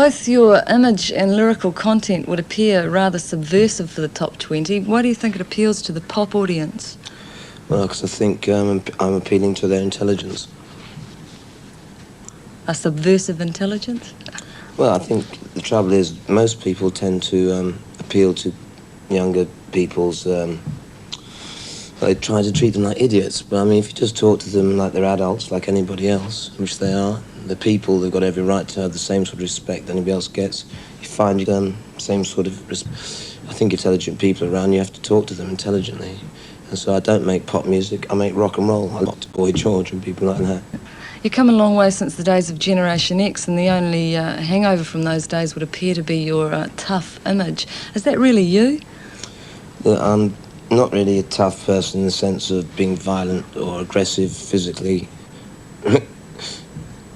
Both your image and lyrical content would appear rather subversive for the top 20. Why do you think it appeals to the pop audience? Well, because I think I'm appealing to their intelligence. A subversive intelligence? Well, I think the trouble is most people tend to appeal to younger people's... they try to treat them like idiots. But, I mean, if you just talk to them like they're adults, like anybody else, which they are, the people, they've got every right to have the same sort of respect that anybody else gets. You find same sort of I think intelligent people around, you have to talk to them intelligently. And so I don't make pop music, I make rock and roll. I like Boy George and people like that. You've come a long way since the days of Generation X, and the only hangover from those days would appear to be your tough image. Is that really you? Yeah, I'm not really a tough person in the sense of being violent or aggressive physically.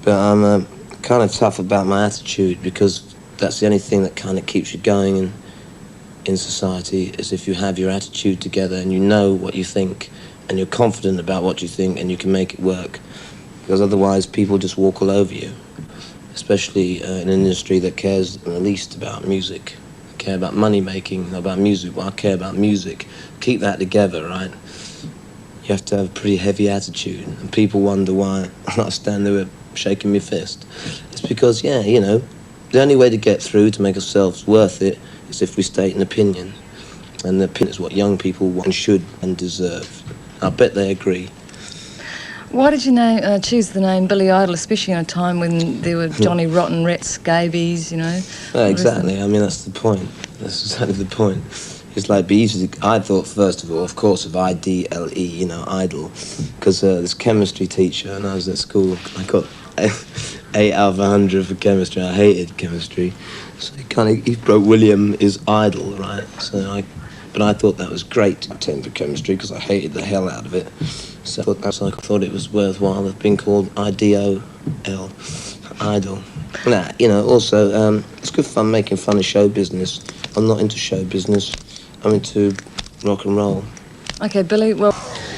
But I'm kind of tough about my attitude, because that's the only thing that kind of keeps you going in society, is if you have your attitude together and you know what you think and you're confident about what you think and you can make it work. Because otherwise people just walk all over you, especially in an industry that cares the least about music. I care about money making, not about music. Well, I care about music. Keep that together, right? You have to have a pretty heavy attitude, and people wonder why I stand there shaking my fist. It's because, yeah, you know, the only way to get through, to make ourselves worth it, is if we state an opinion. And the opinion is what young people want and should and deserve. I bet they agree. Why did you choose the name Billy Idol, especially in a time when there were Johnny Rotten, Rat Scabies, you know? Yeah, exactly. I mean, that's the point. That's exactly the point. It's like be easy to... I thought, first of all, of course, of I-D-L-E, you know, idol. Because this chemistry teacher, and I was at school, I got 8 out of 100 for chemistry. I hated chemistry. So he wrote William is idol, right? But I thought that was great to 10 for chemistry, because I hated the hell out of it. So I thought it was worthwhile of being called I-D-O-L, idol. Nah, you know, also, it's good fun making fun of show business. I'm not into show business. I'm into rock and roll. Okay, Billy, well,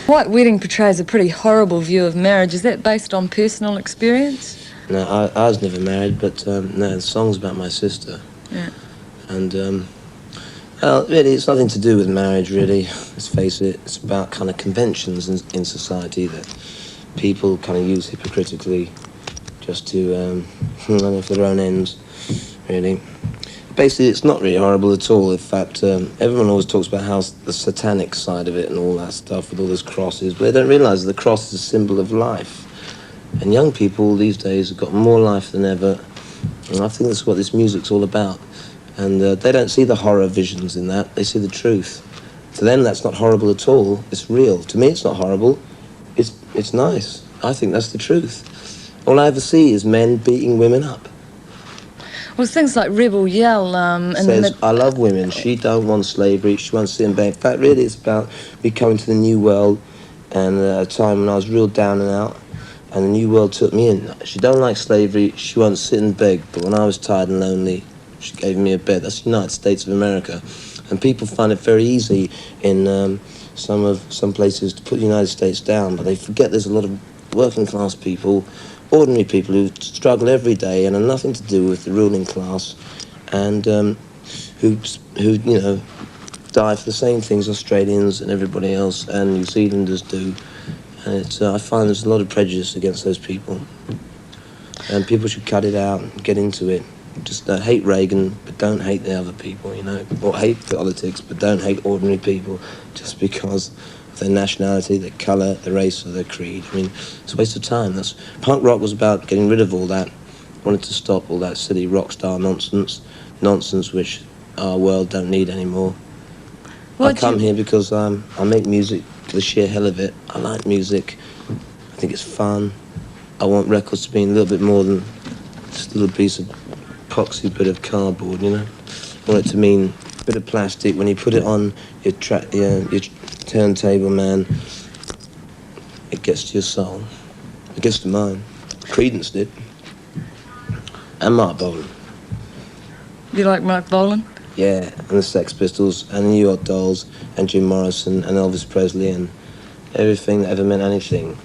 White Wedding portrays a pretty horrible view of marriage. Is that based on personal experience? No, I was never married, but no, the song's about my sister. Yeah. And, well, really, it's nothing to do with marriage, really. Let's face it. It's about kind of conventions in society that people kind of use hypocritically just to, I don't know, for their own ends, really. Basically, it's not really horrible at all. In fact, everyone always talks about how the satanic side of it and all that stuff with all those crosses, but they don't realise the cross is a symbol of life. And young people these days have got more life than ever, and I think that's what this music's all about. And they don't see the horror visions in that, they see the truth. To them, that's not horrible at all, it's real. To me, it's not horrible, it's nice. I think that's the truth. All I ever see is men beating women up. Well, things like Rebel Yell... says, I love women, she don't want slavery, she wants to sit in bed. In fact, really, it's about me coming to the new world, and a time when I was real down and out, and the new world took me in. She don't like slavery, she wants to sit and beg, but when I was tired and lonely, she gave me a bed. That's the United States of America. And people find it very easy in some places to put the United States down, but they forget there's a lot of working class people, ordinary people who struggle every day and have nothing to do with the ruling class, and who you know, die for the same things Australians and everybody else and New Zealanders do. And I find there's a lot of prejudice against those people, and people should cut it out and get into it. Just hate Reagan, but don't hate the other people, you know, or hate politics, but don't hate ordinary people just because of their nationality, their colour, their race, or their creed. I mean, it's a waste of time. Punk rock was about getting rid of all that. Wanted to stop all that silly rock star nonsense which our world don't need anymore. I come here because I make music for the sheer hell of it. I like music. I think it's fun. I want records to be a little bit more than just a little piece of epoxy bit of cardboard, you know. I want it to mean a bit of plastic. When you put it on your turntable, man, it gets to your soul. It gets to mine. Creedence did. And Mark Bolan. You like Mark Bolan? Yeah, and the Sex Pistols, and the New York Dolls, and Jim Morrison, and Elvis Presley, and everything that ever meant anything.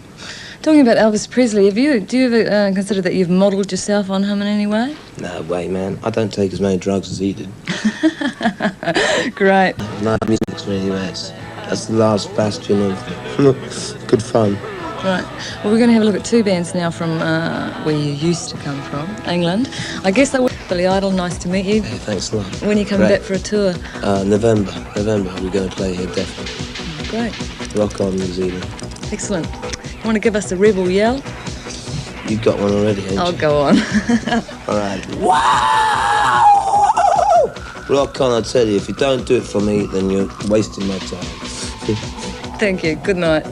Talking about Elvis Presley, do you ever consider that you've modelled yourself on him in any way? No way, man. I don't take as many drugs as he did. Great. No music's really less. That's the last bastion of good fun. Right. Well, we're going to have a look at two bands now from where you used to come from, England. I guess they were Billy Idol. Nice to meet you. Hey, thanks a lot. When are you coming back for a tour? November. We're going to play here, definitely. Great. Rock on, New Zealand. Excellent. You want to give us a rebel yell? You've got one already, haven't you? I'll go on. All right. Wow! Rock on, I tell you. If you don't do it for me, then you're wasting my time. Thank you. Good night.